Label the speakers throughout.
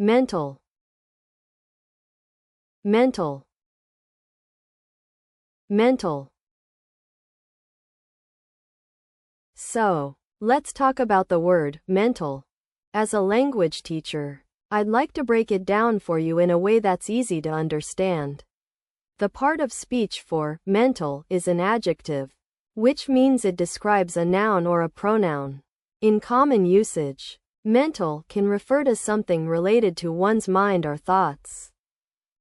Speaker 1: mental, mental, mental. So, let's talk about the word mental. As a language teacher, I'd like to break it down for you in a way that's easy to understand. The part of speech for mental is an adjective, which means it describes a noun or a pronoun. In common usage, mental can refer to something related to one's mind or thoughts,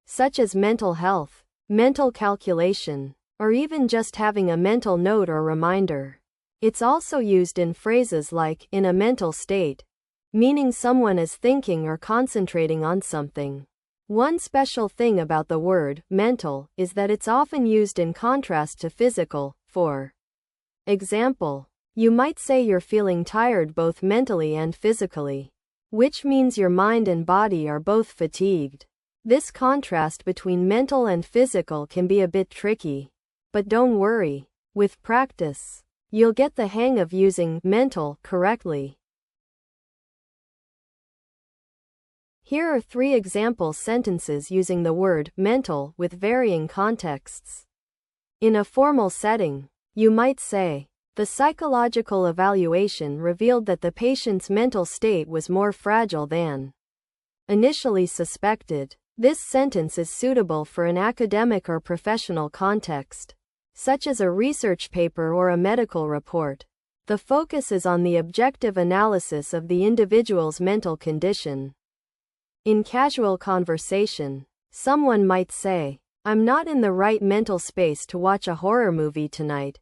Speaker 1: such as mental health, mental calculation, or even just having a mental note or reminder. It's also used in phrases like in a mental state, meaning someone is thinking or concentrating on something. One special thing about the word mental is that it's often used in contrast to physical. For example, you might say you're feeling tired both mentally and physically, which means your mind and body are both fatigued. This contrast between mental and physical can be a bit tricky, but don't worry. With practice, you'll get the hang of using mental correctly. Here are 3 example sentences using the word mental with varying contexts. In a formal setting, you might say, the psychological evaluation revealed that the patient's mental state was more fragile than initially suspected. This sentence is suitable for an academic or professional context, such as a research paper or a medical report. The focus is on the objective analysis of the individual's mental condition. In casual conversation, someone might say, "I'm not in the right mental space to watch a horror movie tonight.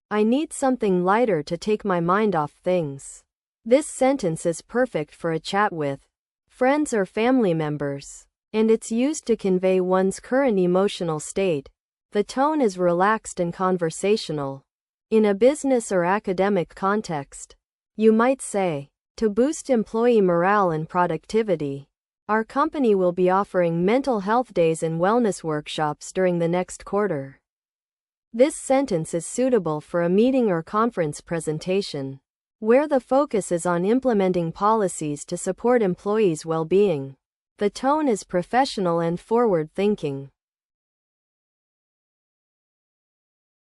Speaker 1: I need something lighter to take my mind off things." This sentence is perfect for a chat with friends or family members, and it's used to convey one's current emotional state. The tone is relaxed and conversational. In a business or academic context, you might say, to boost employee morale and productivity, our company will be offering mental health days and wellness workshops during the next quarter. This sentence is suitable for a meeting or conference presentation, where the focus is on implementing policies to support employees' well-being. The tone is professional and forward-thinking.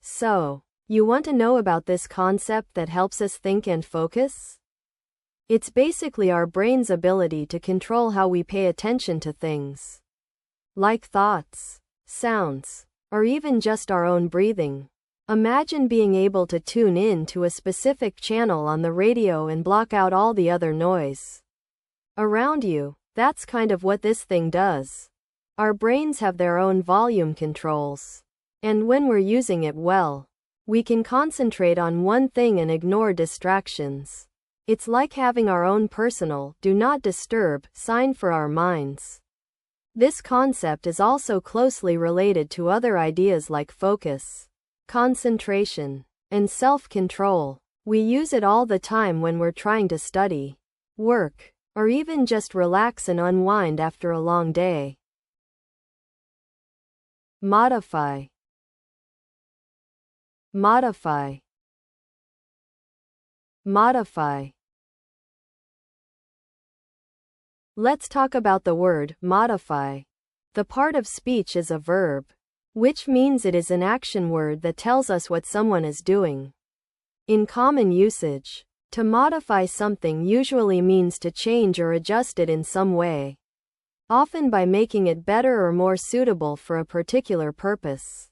Speaker 1: So, you want to know about this concept that helps us think and focus? It's basically our brain's ability to control how we pay attention to things, like thoughts, sounds, or even just our own breathing. Imagine being able to tune in to a specific channel on the radio and block out all the other noise around you. That's kind of what this thing does. Our brains have their own volume controls, and when we're using it well, we can concentrate on one thing and ignore distractions. It's like having our own personal "do not disturb" sign for our minds. This concept is also closely related to other ideas like focus, concentration, and self-control. We use it all the time when we're trying to study, work, or even just relax and unwind after a long day. Modify, modify, modify. Let's talk about the word modify. The part of speech is a verb, which means it is an action word that tells us what someone is doing. In common usage, to modify something usually means to change or adjust it in some way, often by making it better or more suitable for a particular purpose.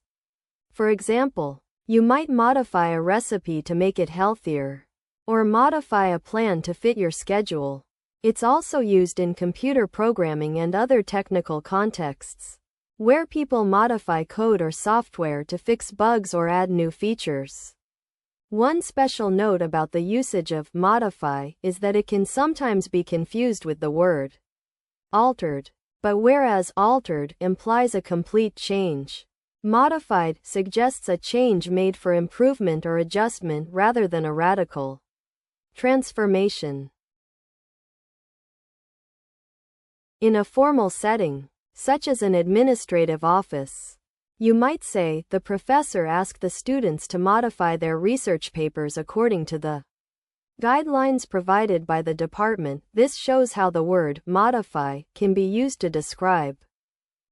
Speaker 1: For example, you might modify a recipe to make it healthier, or modify a plan to fit your schedule. It's also used in computer programming and other technical contexts, where people modify code or software to fix bugs or add new features. One special note about the usage of modify is that it can sometimes be confused with the word altered. But whereas altered implies a complete change, modified suggests a change made for improvement or adjustment rather than a radical transformation. In a formal setting, such as an administrative office, you might say, the professor asked the students to modify their research papers according to the Guidelines provided by the department. This shows how the word modify can be used to describe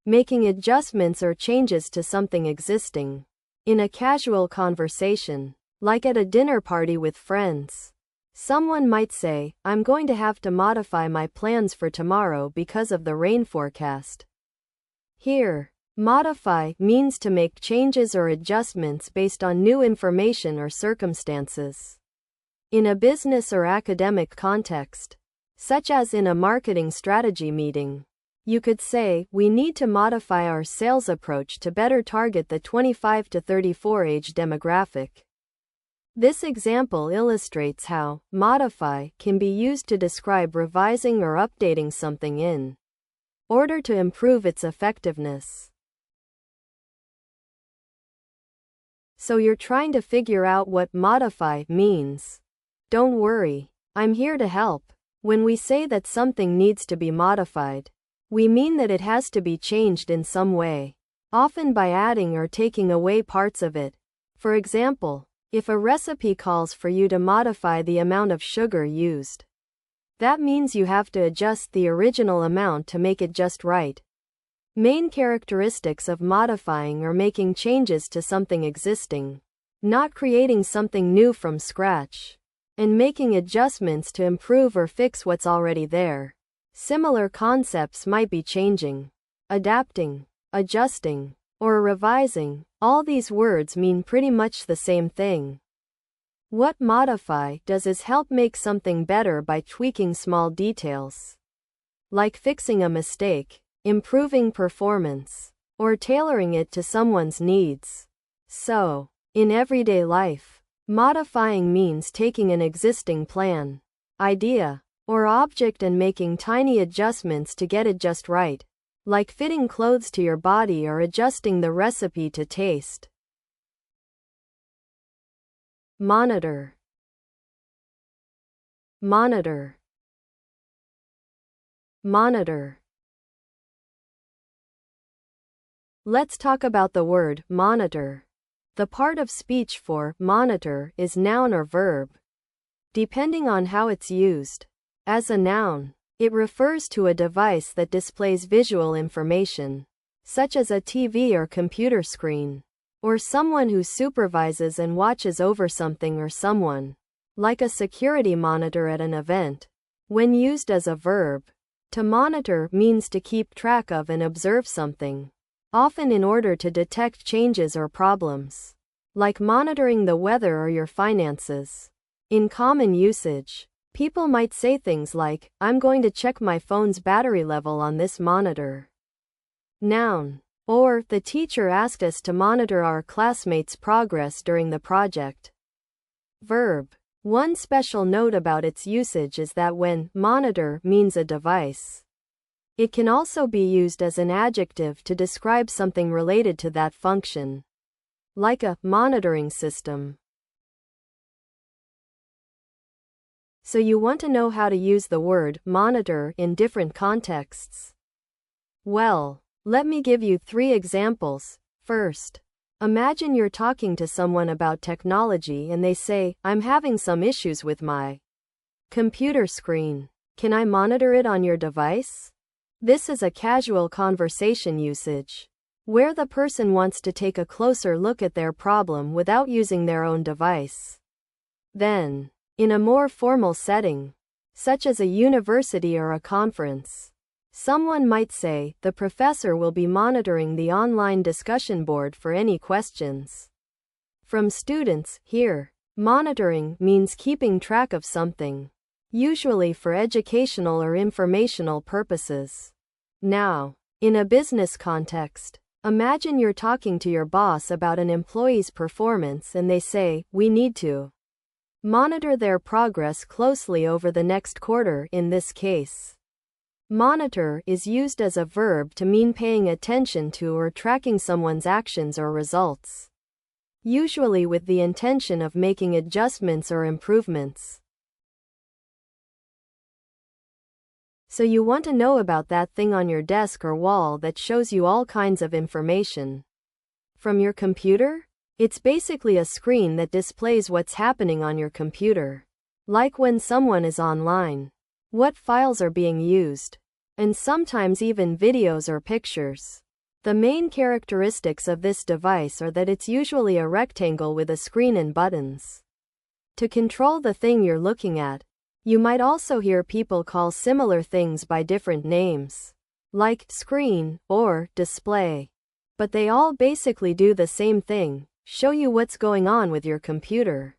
Speaker 1: making adjustments or changes to something existing. In a casual conversation, like at a dinner party with friends, someone might say, I'm going to have to modify my plans for tomorrow because of the rain forecast. Here, modify means to make changes or adjustments based on new information or circumstances. In a business or academic context, such as in a marketing strategy meeting, you could say, we need to modify our sales approach to better target the 25 to 34 age demographic. This example illustrates how modify can be used to describe revising or updating something in order to improve its effectiveness. So you're trying to figure out what modify means. Don't worry, I'm here to help. When we say that something needs to be modified, we mean that it has to be changed in some way, often by adding or taking away parts of it. For example, if a recipe calls for you to modify the amount of sugar used, that means you have to adjust the original amount to make it just right. Main characteristics of modifying are making changes to something existing, not creating something new from scratch, and making adjustments to improve or fix what's already there. Similar concepts might be changing, adapting, adjusting, or revising. All these words mean pretty much the same thing. What modify does is help make something better by tweaking small details, like fixing a mistake, improving performance, or tailoring it to someone's needs. So, in everyday life, modifying means taking an existing plan, idea, or object and making tiny adjustments to get it just right, like fitting clothes to your body or adjusting the recipe to taste. Monitor. Monitor. Monitor. Let's talk about the word monitor. The part of speech for monitor is noun or verb, depending on how it's used. As a noun, it refers to a device that displays visual information, such as a TV or computer screen, or someone who supervises and watches over something or someone, like a security monitor at an event. When used as a verb, to monitor means to keep track of and observe something, often in order to detect changes or problems, like monitoring the weather or your finances. In common usage, people might say things like, I'm going to check my phone's battery level on this monitor. Noun. Or, the teacher asked us to monitor our classmates' progress during the project. Verb. One special note about its usage is that when monitor means a device, it can also be used as an adjective to describe something related to that function, like a monitoring system. So you want to know how to use the word monitor in different contexts? Well, let me give you 3 examples. First, imagine you're talking to someone about technology and they say, I'm having some issues with my computer screen. Can I monitor it on your device? This is a casual conversation usage, where the person wants to take a closer look at their problem without using their own device. Then, in a more formal setting, such as a university or a conference, someone might say, the professor will be monitoring the online discussion board for any questions from students. Here, monitoring means keeping track of something, usually for educational or informational purposes. Now, in a business context, imagine you're talking to your boss about an employee's performance and they say, we need to monitor their progress closely over the next quarter. In this case, monitor is used as a verb to mean paying attention to or tracking someone's actions or results, usually with the intention of making adjustments or improvements. So you want to know about that thing on your desk or wall that shows you all kinds of information from your computer? It's basically a screen that displays what's happening on your computer. like when someone is online, what files are being used, and sometimes even videos or pictures. The main characteristics of this device are that it's usually a rectangle with a screen and buttons to control the thing you're looking at. You might also hear people call similar things by different names, like screen or display. But they all basically do the same thing: show you what's going on with your computer.